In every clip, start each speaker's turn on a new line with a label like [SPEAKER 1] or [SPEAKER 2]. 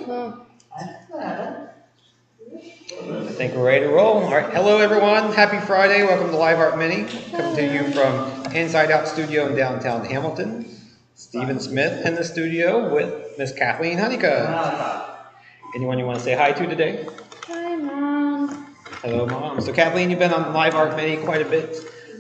[SPEAKER 1] I think we're ready to roll. All right, hello everyone. Happy Friday. Welcome to Live Art Mini. Coming to you from Inside Out Studio in downtown Hamilton. Stephen Smith in the studio with Miss Kathleen Honeycutt. Anyone you want to say hi to today?
[SPEAKER 2] Hi, Mom.
[SPEAKER 1] Hello, Mom. So Kathleen, you've been on Live Art Mini quite a bit.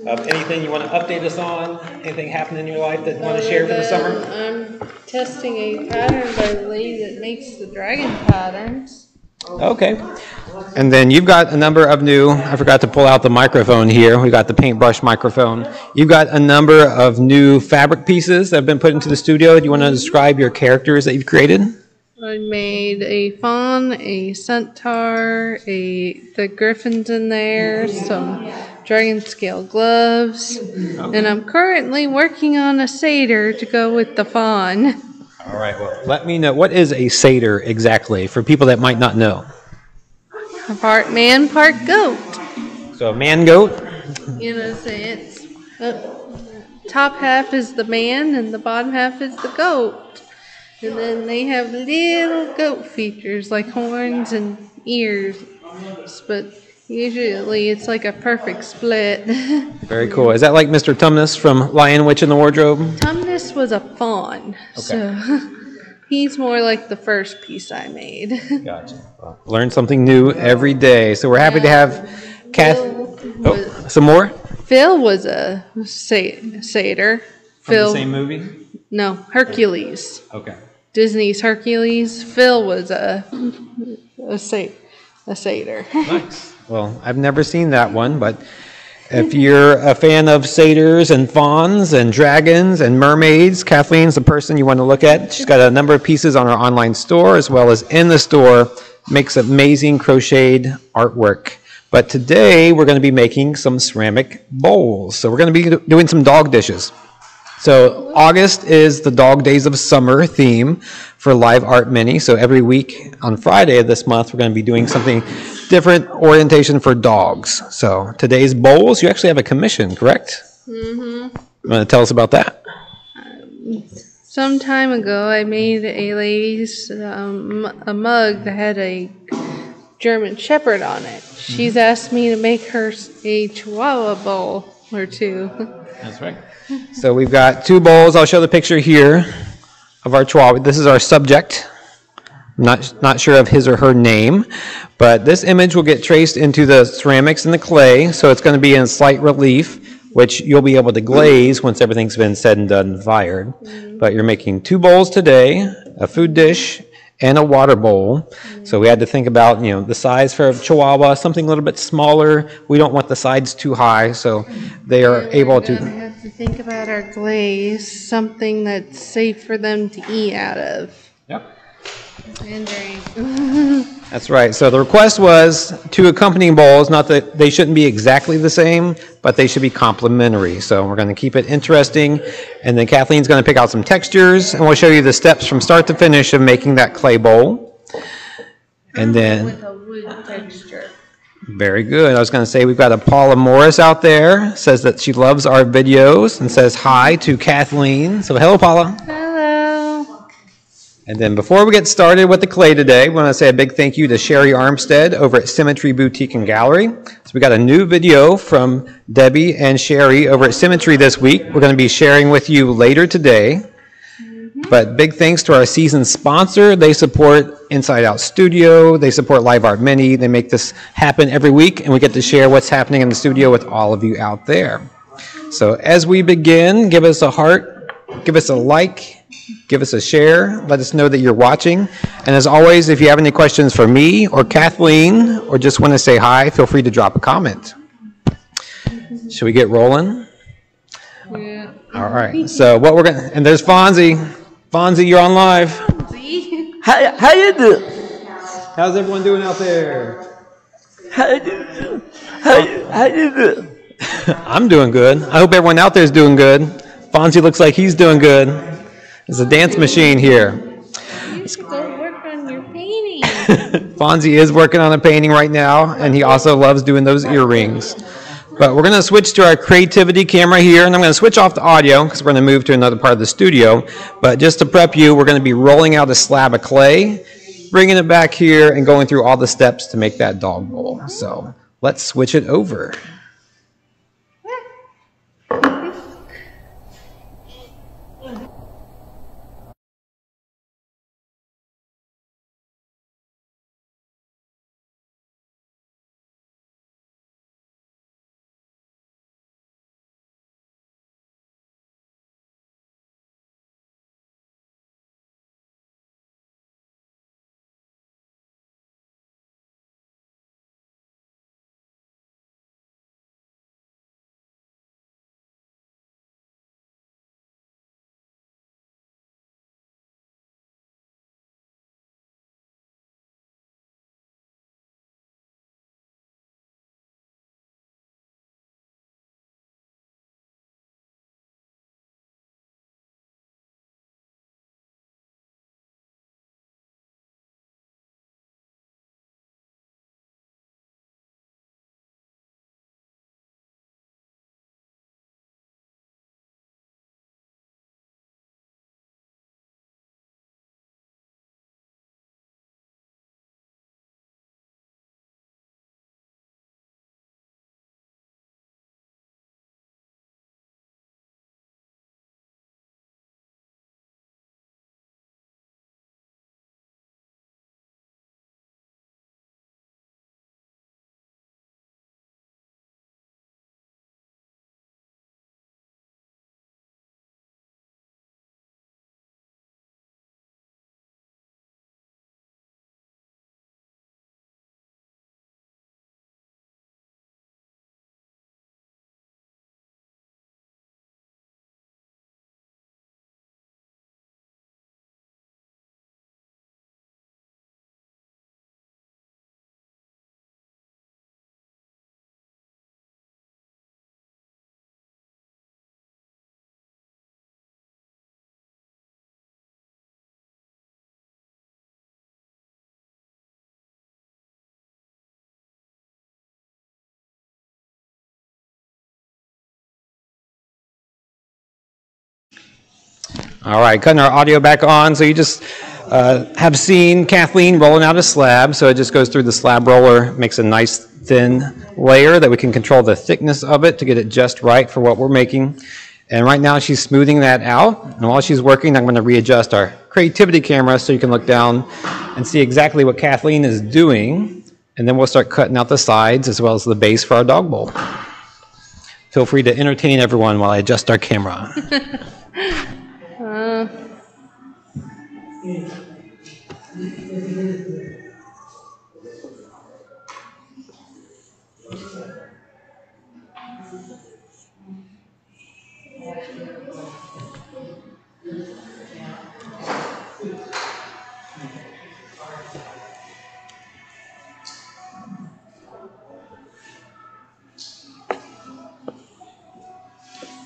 [SPEAKER 1] Anything you want to update us on? Anything happen in your life that you want to share for the summer?
[SPEAKER 2] I'm testing a pattern by the lady that makes the dragon patterns.
[SPEAKER 1] Okay. And then you've got a number of new, I forgot to pull out the microphone here. We got the paintbrush microphone. You've got a number of new fabric pieces that have been put into the studio. Do you want to describe your characters that you've created?
[SPEAKER 2] I made a fawn, a centaur, the griffins in there, some dragon scale gloves, and I'm currently working on a satyr to go with the fawn.
[SPEAKER 1] All right, well, let me know. What is a satyr exactly for people that might not know?
[SPEAKER 2] Part man, part goat.
[SPEAKER 1] So a man goat?
[SPEAKER 2] You know, so it's top half is the man and the bottom half is the goat. And then they have little goat features like horns and ears, but usually it's like a perfect split.
[SPEAKER 1] Very cool. Is that like Mr. Tumnus from Lion, Witch, and the Wardrobe?
[SPEAKER 2] Tumnus was a fawn, so he's more like the first piece I made.
[SPEAKER 1] Gotcha. Well, learn something new every day. So we're happy to have some more?
[SPEAKER 2] Phil was a satyr.
[SPEAKER 1] From the same movie?
[SPEAKER 2] No, Hercules.
[SPEAKER 1] Okay.
[SPEAKER 2] Disney's Hercules. Phil was a satyr.
[SPEAKER 1] Nice. Well, I've never seen that one, but if you're a fan of satyrs and fawns and dragons and mermaids, Kathleen's the person you want to look at. She's got a number of pieces on our online store as well as in the store. Makes amazing crocheted artwork. But today we're going to be making some ceramic bowls. So we're going to be doing some dog dishes. So August is the Dog Days of Summer theme for Live Art Mini. So every week on Friday of this month, we're going to be doing something different orientation for dogs. So today's bowls, you actually have a commission, correct? Mm-hmm. You want to tell us about that?
[SPEAKER 2] Some time ago, I made a lady's a mug that had a German Shepherd on it. She's asked me to make her a Chihuahua bowl or two.
[SPEAKER 1] That's right. So we've got two bowls. I'll show the picture here of our Chihuahua. This is our subject. I'm not sure of his or her name, but this image will get traced into the ceramics and the clay, so it's going to be in slight relief, which you'll be able to glaze once everything's been said and done and fired. But you're making two bowls today, a food dish and a water bowl. So we had to think about, the size for a Chihuahua, something a little bit smaller. We don't want the sides too high, so they are able to...
[SPEAKER 2] We have to think about our glaze, something that's safe for them to eat out of.
[SPEAKER 1] Yep.
[SPEAKER 2] And drink.
[SPEAKER 1] That's right. So the request was two accompanying bowls, not that they shouldn't be exactly the same, but they should be complementary. So we're going to keep it interesting. And then Kathleen's going to pick out some textures, and we'll show you the steps from start to finish of making that clay bowl. And then...
[SPEAKER 2] with a wood texture.
[SPEAKER 1] Very good. I was going to say we've got a Paula Morris out there, says that she loves our videos and says hi to Kathleen. So hello, Paula.
[SPEAKER 2] Hello.
[SPEAKER 1] And then before we get started with the clay today, we want to say a big thank you to Sherry Armstead over at Symmetry Boutique and Gallery. So we got a new video from Debbie and Sherry over at Symmetry this week. We're going to be sharing with you later today. But big thanks to our season sponsor. They support Inside Out Studio. They support Live Art Mini. They make this happen every week, and we get to share what's happening in the studio with all of you out there. So as we begin, give us a heart, give us a like, give us a share. Let us know that you're watching. And as always, if you have any questions for me or Kathleen or just want to say hi, feel free to drop a comment. Should we get rolling?
[SPEAKER 2] Yeah.
[SPEAKER 1] All right. So what we're going to... And there's Fonzie. Fonzie, you're on live.
[SPEAKER 3] How you doing?
[SPEAKER 1] How's everyone doing out there?
[SPEAKER 3] How you doing? How you doing?
[SPEAKER 1] I'm doing good. I hope everyone out there is doing good. Fonzie looks like he's doing good. There's a dance machine here.
[SPEAKER 2] You should go work on your painting.
[SPEAKER 1] Fonzie is working on a painting right now, and he also loves doing those earrings. But we're going to switch to our creativity camera here, and I'm going to switch off the audio because we're going to move to another part of the studio. But just to prep you, we're going to be rolling out a slab of clay. bringing it back here and going through all the steps to make that dog bowl. So let's switch it over. All right, cutting our audio back on. So you just have seen Kathleen rolling out a slab. So it just goes through the slab roller, makes a nice thin layer that we can control the thickness of it to get it just right for what we're making. And right now she's smoothing that out. And while she's working, I'm going to readjust our creativity camera so you can look down and see exactly what Kathleen is doing. And then we'll start cutting out the sides as well as the base for our dog bowl. Feel free to entertain everyone while I adjust our camera.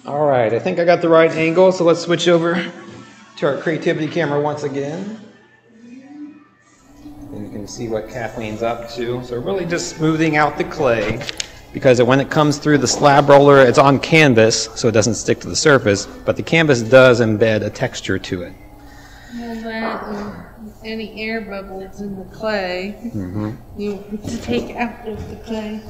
[SPEAKER 1] All right, I think I got the right angle, so let's switch over to our creativity camera once again. And you can see what Kathleen's up to. So we're really just smoothing out the clay because when it comes through the slab roller, it's on canvas, so it doesn't stick to the surface, but the canvas does embed a texture to it.
[SPEAKER 2] Well, that and any air bubbles in the clay, you want to take out of the clay.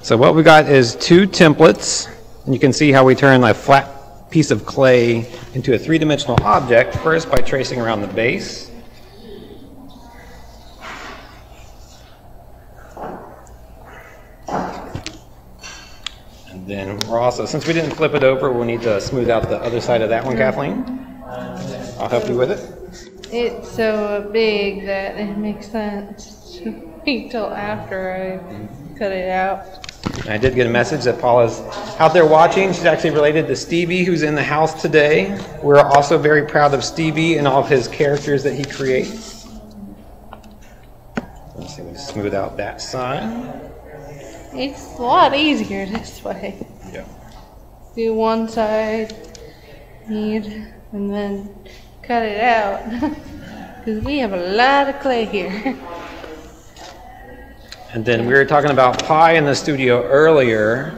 [SPEAKER 1] So what we got is 2 templates. And you can see how we turn a flat piece of clay into a 3-dimensional object, first by tracing around the base. And then we're also, since we didn't flip it over, we'll need to smooth out the other side of that one, Kathleen. I'll help you with it.
[SPEAKER 2] It's so big that it makes sense to wait till after I cut it out.
[SPEAKER 1] I did get a message that Paula's out there watching. She's actually related to Stevie, who's in the house today. We're also very proud of Stevie and all of his characters that he creates. Let's see, we smooth out that side.
[SPEAKER 2] It's a lot easier this way.
[SPEAKER 1] Yeah.
[SPEAKER 2] Do one side, and then cut it out. Because we have a lot of clay here.
[SPEAKER 1] And then we were talking about pi in the studio earlier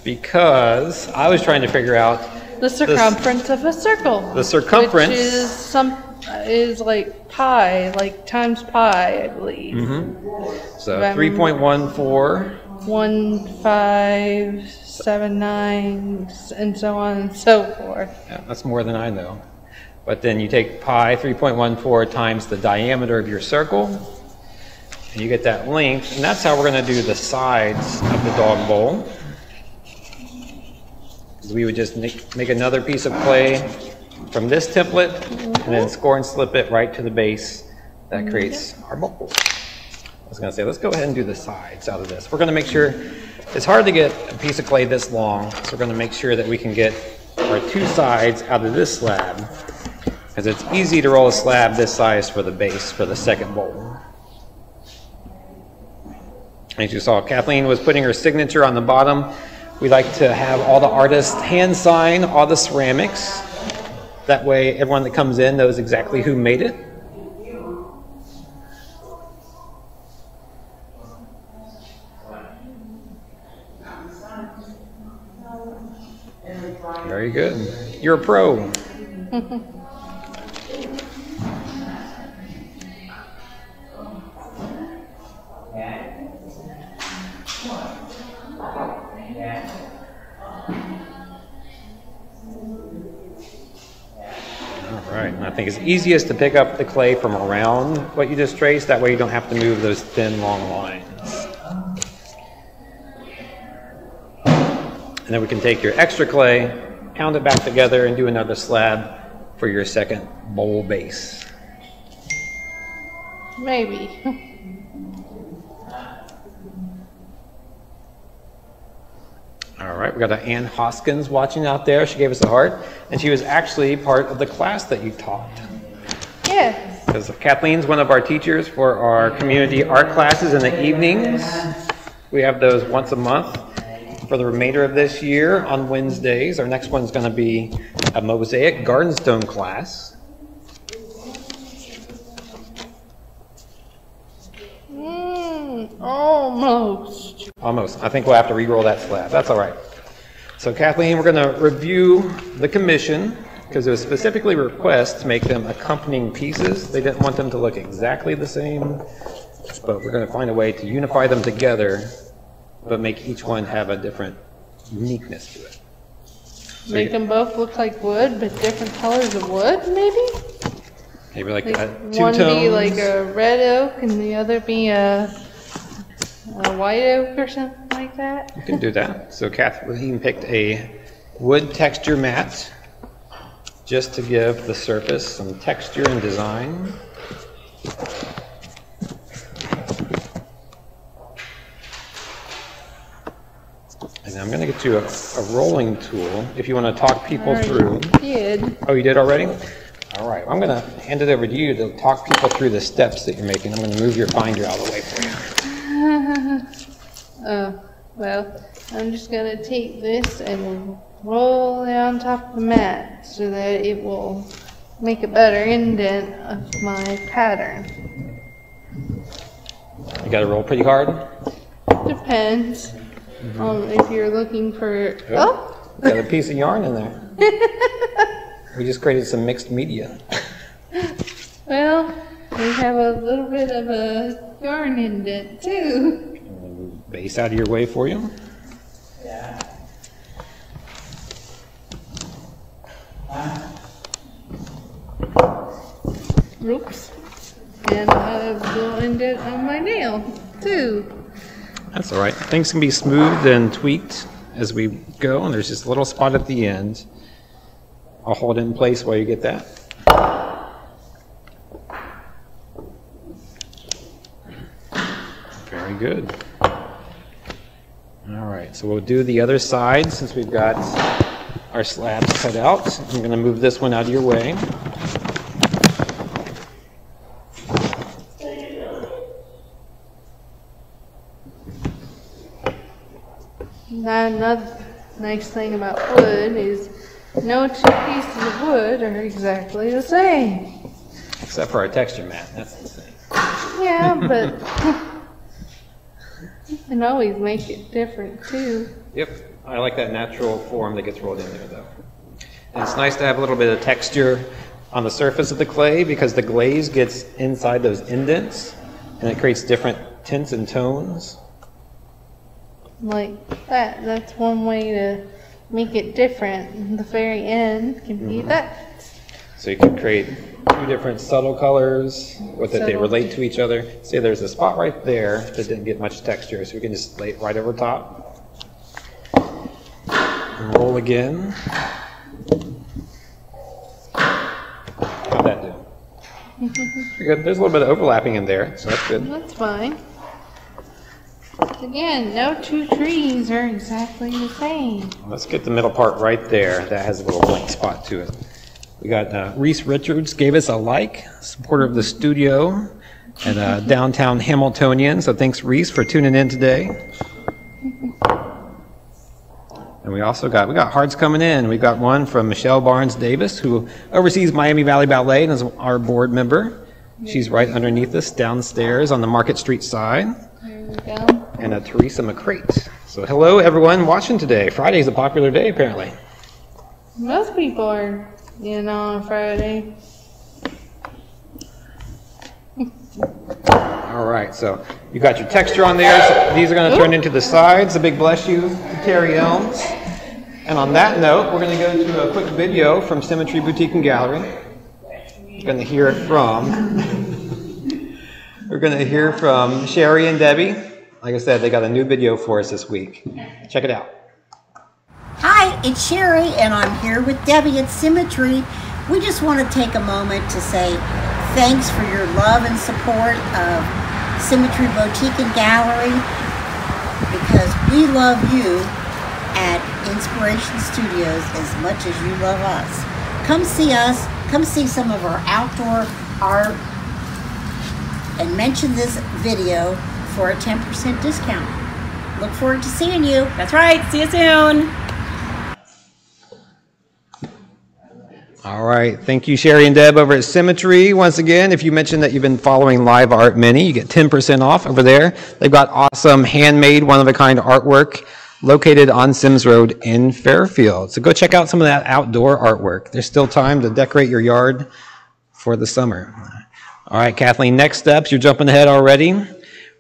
[SPEAKER 1] because I was trying to figure out
[SPEAKER 2] the circumference of a circle.
[SPEAKER 1] The circumference.
[SPEAKER 2] Which is is like pi, like times pi, I believe.
[SPEAKER 1] So 3.14.
[SPEAKER 2] 1579, and so on and so forth.
[SPEAKER 1] Yeah, that's more than I know. But then you take pi 3.14 times the diameter of your circle, and you get that length, and that's how we're going to do the sides of the dog bowl. We would just make another piece of clay from this template, and then score and slip it right to the base. That creates our bowl. I was going to say, let's go ahead and do the sides out of this. We're going to make sure, it's hard to get a piece of clay this long, so we're going to make sure that we can get our two sides out of this slab, because it's easy to roll a slab this size for the base for the second bowl. As you saw, Kathleen was putting her signature on the bottom. We like to have all the artists hand sign all the ceramics. That way everyone that comes in knows exactly who made it. Very good. You're a pro. Alright, and I think it's easiest to pick up the clay from around what you just traced. That way you don't have to move those thin, long lines. And then we can take your extra clay, pound it back together, and do another slab for your second bowl base.
[SPEAKER 2] Maybe.
[SPEAKER 1] All right, we got Ann Hoskins watching out there. She gave us a heart, and she was actually part of the class that you taught.
[SPEAKER 2] Yes.
[SPEAKER 1] Because Kathleen's one of our teachers for our community art classes in the evenings. We have those once a month for the remainder of this year on Wednesdays. Our next one's going to be a mosaic garden stone class.
[SPEAKER 2] Almost.
[SPEAKER 1] Almost. I think we'll have to re-roll that slab. That's all right. So Kathleen, we're going to review the commission because it was specifically requested to make them accompanying pieces. They didn't want them to look exactly the same, but we're going to find a way to unify them together, but make each one have a different uniqueness to it. So
[SPEAKER 2] Make them both look like wood, but different colors of wood, maybe?
[SPEAKER 1] Maybe like two
[SPEAKER 2] one
[SPEAKER 1] tones.
[SPEAKER 2] be like a red oak and the other be a white oak or something like that.
[SPEAKER 1] You can do that. So Kathleen picked a wood texture mat just to give the surface some texture and design. And I'm going to get you a rolling tool if you want to talk people through.
[SPEAKER 2] Did.
[SPEAKER 1] Oh, you did already? All right. I'm going to hand it over to you to talk people through the steps that you're making. I'm going to move your binder out of the way for you.
[SPEAKER 2] Oh, well, I'm just going to take this and roll it on top of the mat so that it will make a better indent of my pattern.
[SPEAKER 1] You got to roll pretty hard?
[SPEAKER 2] Depends on if you're looking for... Oh!
[SPEAKER 1] Got a piece of yarn in there. We just created some mixed media.
[SPEAKER 2] Well, we have a little bit of a yarn indent too.
[SPEAKER 1] I'm going to move the base out of your way for you.
[SPEAKER 3] Yeah.
[SPEAKER 2] Oops. And a little indent on my nail too.
[SPEAKER 1] That's all right. Things can be smoothed and tweaked as we go, and there's just a little spot at the end. I'll hold it in place while you get that. Very good. All right, so we'll do the other side since we've got our slabs cut out. I'm going to move this one out of your way.
[SPEAKER 2] Now, another nice thing about wood is no two pieces of wood are exactly the same.
[SPEAKER 1] Except for our texture mat. That's the same.
[SPEAKER 2] Yeah, but you can always make it different too.
[SPEAKER 1] Yep, I like that natural form that gets rolled in there though. And it's nice to have a little bit of texture on the surface of the clay because the glaze gets inside those indents and it creates different tints and tones.
[SPEAKER 2] Like that. That's one way to make it different. The very end can be that.
[SPEAKER 1] So you can create two different subtle colors with that they relate to each other. See, there's a spot right there that didn't get much texture, so we can just lay it right over top. And roll again. How'd that do? Good. There's a little bit of overlapping in there, so that's good.
[SPEAKER 2] That's fine. Again, no two trees are exactly the same.
[SPEAKER 1] Let's get the middle part right there. That has a little blank spot to it. We got Reese Richards gave us a like, supporter of the studio, and downtown Hamiltonian. So thanks, Reese, for tuning in today. And we also got hearts coming in. We got one from Michelle Barnes Davis, who oversees Miami Valley Ballet and is our board member. She's right underneath us downstairs on the Market Street side.
[SPEAKER 2] There we go.
[SPEAKER 1] And a Teresa McCrate. So hello everyone watching today. Friday's a popular day apparently.
[SPEAKER 2] Most people are, on Friday.
[SPEAKER 1] All right, so you got your texture on there. So these are going to turn into the sides. A big bless you to Terry Elms. And on that note, we're going to go to a quick video from Symmetry Boutique and Gallery. We're going to hear it from Sherry and Debbie. Like I said, they got a new video for us this week. Check it out.
[SPEAKER 4] Hi, it's Sherry, and I'm here with Debbie at Symmetry. We just want to take a moment to say thanks for your love and support of Symmetry Boutique and Gallery, because we love you at Inspiration Studios as much as you love us. Come see us, come see some of our outdoor art, and mention this video for a 10% discount. Look forward to seeing you.
[SPEAKER 5] That's right. See you soon.
[SPEAKER 1] All right. Thank you, Sherry and Deb over at Symmetry. Once again, if you mention that you've been following Live Art Mini, you get 10% off over there. They've got awesome handmade, one-of-a-kind artwork located on Sims Road in Fairfield. So go check out some of that outdoor artwork. There's still time to decorate your yard for the summer. All right, Kathleen, next steps. You're jumping ahead already.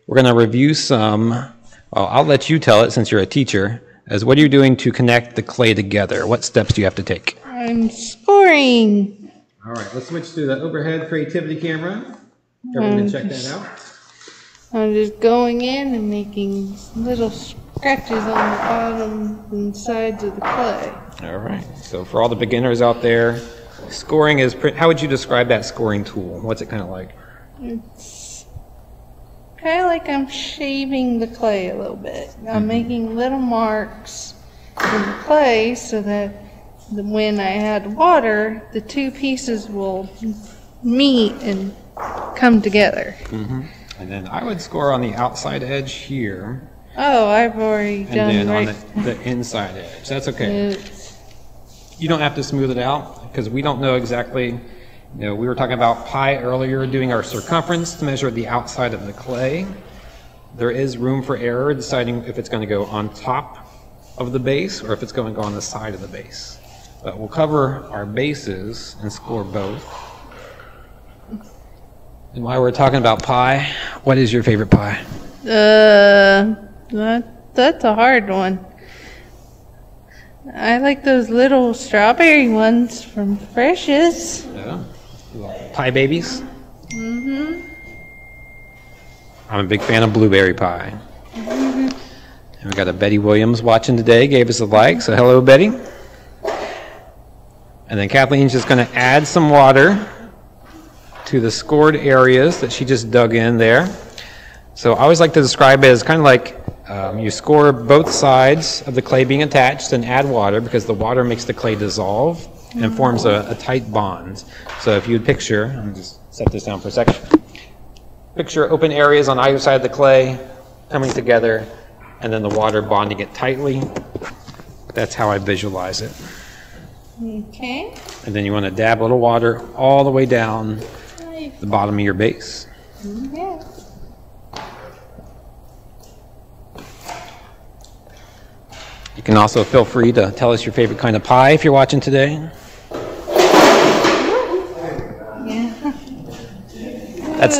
[SPEAKER 1] We're going to review some, well, I'll let you tell it since you're a teacher, as what are you doing to connect the clay together? What steps do you have to take?
[SPEAKER 2] I'm scoring.
[SPEAKER 1] All right, let's switch to the overhead creativity camera. Everyone check that out.
[SPEAKER 2] I'm just going in and making little scratches on the bottom and sides of the clay.
[SPEAKER 1] All right, so for all the beginners out there, scoring is, how would you describe that scoring tool? What's it kind of like?
[SPEAKER 2] It's kind of like I'm shaving the clay a little bit. I'm making little marks in the clay so that when I add water, the two pieces will meet and come together.
[SPEAKER 1] And then I would score on the outside edge here.
[SPEAKER 2] Oh, I've already done
[SPEAKER 1] And then
[SPEAKER 2] right.
[SPEAKER 1] on the inside edge. That's okay. You don't have to smooth it out because we don't know exactly. We were talking about pi earlier, doing our circumference to measure the outside of the clay. There is room for error deciding if it's going to go on top of the base or if it's going to go on the side of the base. But we'll cover our bases and score both. And while we're talking about pie, what is your favorite pie?
[SPEAKER 2] That's a hard one. I like those little strawberry ones from Fresh's.
[SPEAKER 1] Yeah. Pie babies? I'm a big fan of blueberry pie. And we got a Betty Williams watching today, gave us a like, so hello Betty. And then Kathleen's just going to add some water to the scored areas that she just dug in there. So I always like to describe it as kind of like you score both sides of the clay being attached and add water because the water makes the clay dissolve and forms a tight bond. So if you would picture, let me just set this down for a second. Picture open areas on either side of the clay coming together and then the water bonding it tightly. That's how I visualize it.
[SPEAKER 2] Okay.
[SPEAKER 1] And then you want to dab a little water all the way down the bottom of your base.
[SPEAKER 2] Yeah.
[SPEAKER 1] You can also feel free to tell us your favorite kind of pie if you're watching today. That's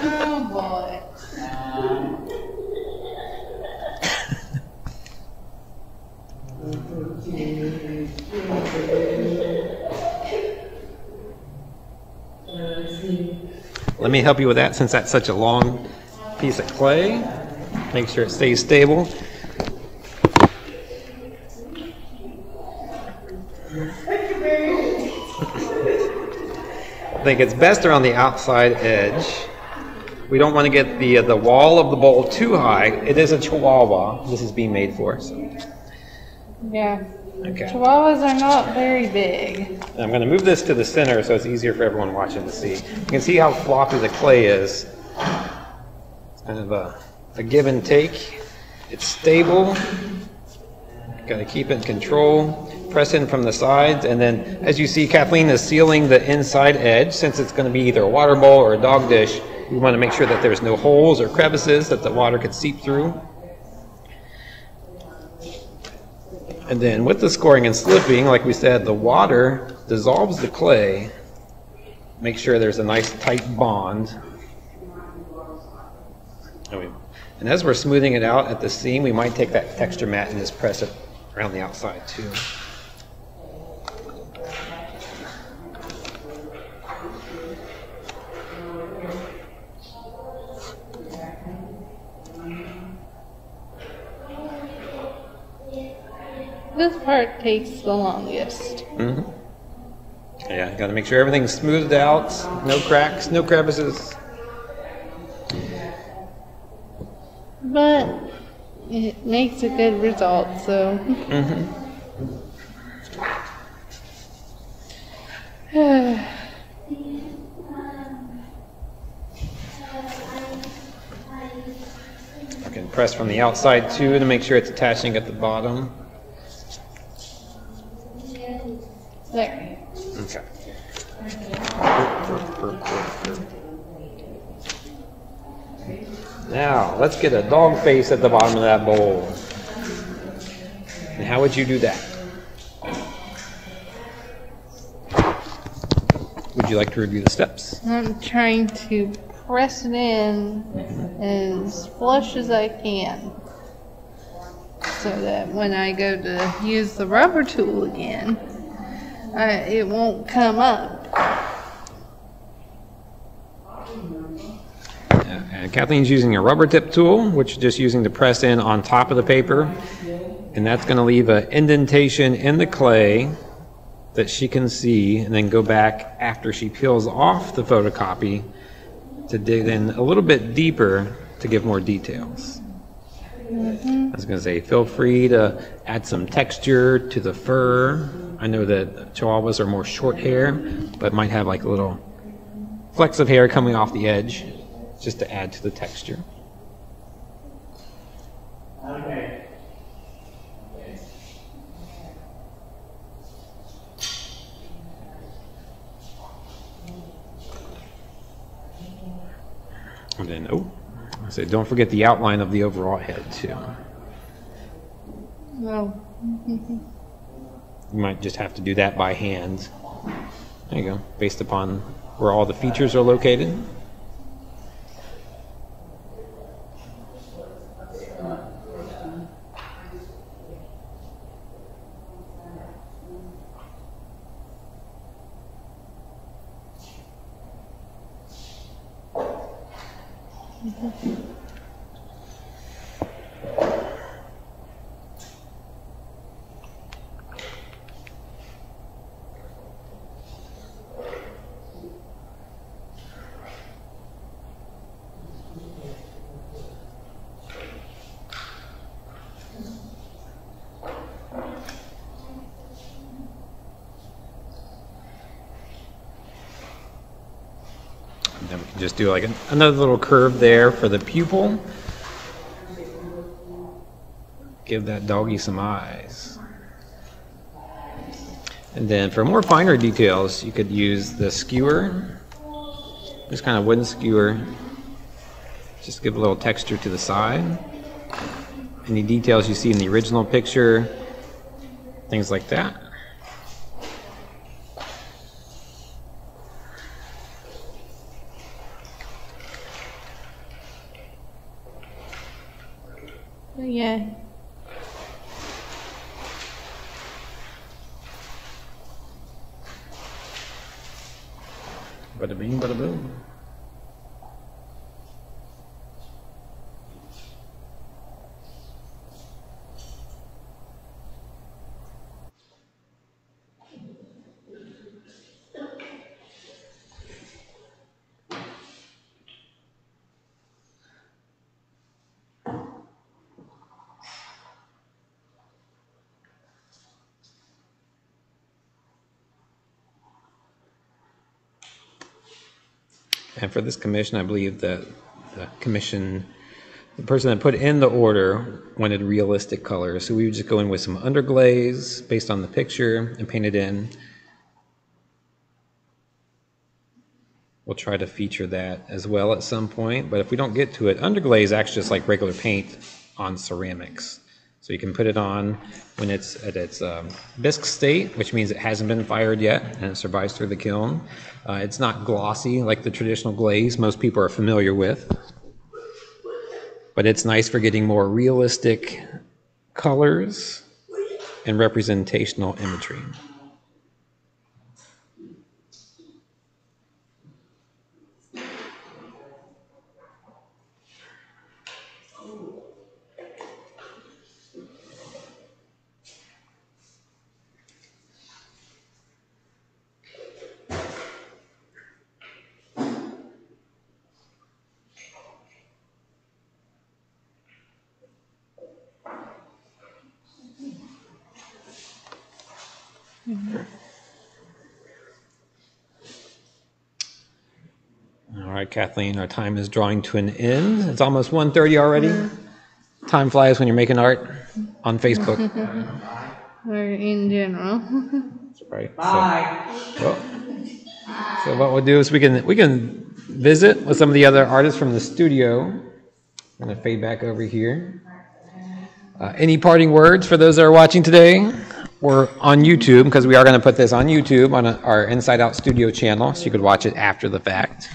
[SPEAKER 2] Oh boy.
[SPEAKER 1] Let me help you with that since that's such a long piece of clay. Make sure it stays stable. I think it's best around the outside edge. We don't want to get the wall of the bowl too high. It is a Chihuahua. This is being made for. So.
[SPEAKER 2] Yeah.
[SPEAKER 1] Okay.
[SPEAKER 2] Chihuahuas are not very big.
[SPEAKER 1] I'm going to move this to the center so it's easier for everyone watching to see. You can see how floppy the clay is. It's kind of a give and take. It's stable. Got to keep it in control. Press in from the sides, and then as you see, Kathleen is sealing the inside edge. Since it's going to be either a water bowl or a dog dish, we want to make sure that there's no holes or crevices that the water could seep through. And then with the scoring and slipping, like we said, the water dissolves the clay. Make sure there's a nice tight bond. And as we're smoothing it out at the seam, we might take that texture mat and just press it around the outside too.
[SPEAKER 2] This part takes the longest.
[SPEAKER 1] Mm-hmm. Yeah, got to make sure everything's smoothed out, no cracks, no crevices.
[SPEAKER 2] But it makes a good result, so.
[SPEAKER 1] I can press from the outside too to make sure it's attaching at the bottom.
[SPEAKER 2] There.
[SPEAKER 1] Okay. Now, let's get a dog face at the bottom of that bowl. And how would you do that? Would you like to review the steps?
[SPEAKER 2] I'm trying to press it in as flush as I can, so that when I go to use the rubber tool again, it won't come up.
[SPEAKER 1] And Kathleen's using a rubber tip tool, which is just using to press in on top of the paper. And that's going to leave an indentation in the clay that she can see, and then go back after she peels off the photocopy to dig in a little bit deeper to give more details. I was going to say, feel free to add some texture to the fur. I know that Chihuahuas are more short hair, but might have like little flecks of hair coming off the edge, just to add to the texture.
[SPEAKER 3] Okay.
[SPEAKER 1] And then, I said, don't forget the outline of the overall head too.
[SPEAKER 2] No.
[SPEAKER 1] You might just have to do that by hand. There you go, based upon where all the features are located. And then we can just do like another little curve there for the pupil. Give that doggy some eyes. And then for more finer details, you could use the skewer. This kind of wooden skewer. Just give a little texture to the side. any details you see in the original picture, things like that.
[SPEAKER 2] Yeah.
[SPEAKER 1] Bada bing, bada boom. And for this commission, I believe that the person that put in the order wanted realistic colors. So we would just go in with some underglaze based on the picture and paint it in. We'll try to feature that as well at some point. But if we don't get to it, underglaze acts just like regular paint on ceramics. So you can put it on when it's at its bisque state, which means it hasn't been fired yet and it survives through the kiln. It's not glossy like the traditional glaze most people are familiar with, but it's nice for getting more realistic colors and representational imagery. All right, Kathleen, our time is drawing to an end. It's almost 1:30 already. Time flies when you're making art on Facebook.
[SPEAKER 2] Or in general.
[SPEAKER 1] That's right. So what we'll do is we can visit with some of the other artists from the studio. I'm going to fade back over here. Any parting words for those that are watching today? Or on YouTube, because we are going to put this on YouTube on our Inside Out Studio channel, so you could watch it after the fact.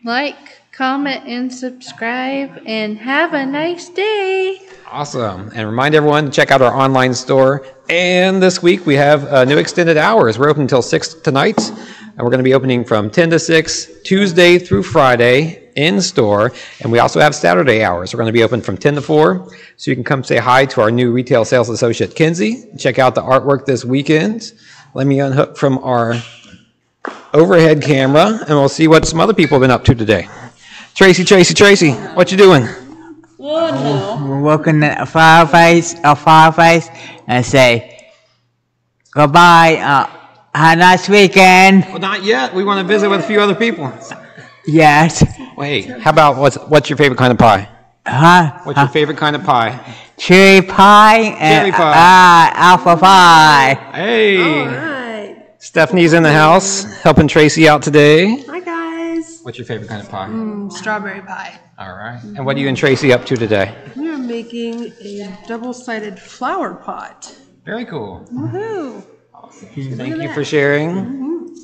[SPEAKER 2] Like, comment, and subscribe, and have a nice day.
[SPEAKER 1] Awesome. And remind everyone to check out our online store. And this week we have new extended hours. We're open until 6 tonight. And we're going to be opening from 10 to 6, Tuesday through Friday in store. And we also have Saturday hours. We're going to be open from 10 to 4. So you can come say hi to our new retail sales associate, Kinsey. Check out the artwork this weekend. Let me unhook from our overhead camera, and we'll see what some other people have been up to today. Tracy, what you doing?
[SPEAKER 2] Oh, no.
[SPEAKER 3] We're looking at a fireplace, and say goodbye. Have a nice weekend.
[SPEAKER 1] Well, not yet. We want to visit with a few other people.
[SPEAKER 3] Yes.
[SPEAKER 1] Wait, how about what's your favorite kind of pie?
[SPEAKER 3] Huh?
[SPEAKER 1] What's your favorite kind of pie?
[SPEAKER 3] Cherry pie and
[SPEAKER 1] Cherry pie.
[SPEAKER 3] apple pie.
[SPEAKER 1] Hey.
[SPEAKER 5] All right.
[SPEAKER 1] Stephanie's in the house helping Tracy out today.
[SPEAKER 5] Hi, guys.
[SPEAKER 1] What's your favorite kind of pie?
[SPEAKER 5] Strawberry pie.
[SPEAKER 1] All right. And what are you and Tracy up to today?
[SPEAKER 5] We are making a double-sided flower pot.
[SPEAKER 1] Very cool.
[SPEAKER 5] Woohoo!
[SPEAKER 1] Thank you for sharing.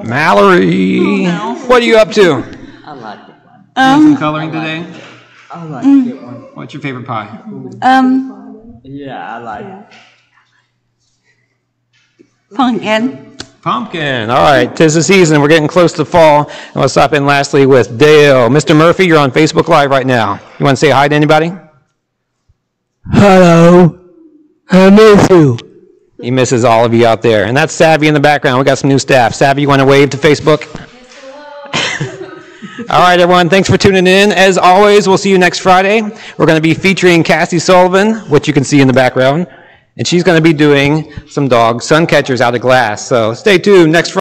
[SPEAKER 1] Mallory, what are you up to?
[SPEAKER 3] I like it one.
[SPEAKER 1] Doing some coloring today?
[SPEAKER 3] I like it one.
[SPEAKER 1] What's your favorite pie?
[SPEAKER 3] Yeah, I like it.
[SPEAKER 6] Pumpkin.
[SPEAKER 1] Pumpkin. All right, 'tis the season. We're getting close to fall. And we'll stop in lastly with Dale. Mr. Murphy, you're on Facebook Live right now. You want to say hi to anybody?
[SPEAKER 3] Hello. I miss you.
[SPEAKER 1] He misses all of you out there. And that's Savvy in the background. We got some new staff. Savvy, you want to wave to Facebook? All right, everyone. Thanks for tuning in. As always, we'll see you next Friday. We're going to be featuring Cassie Sullivan, which you can see in the background. And she's going to be doing some dog sun catchers out of glass. So stay tuned next Friday.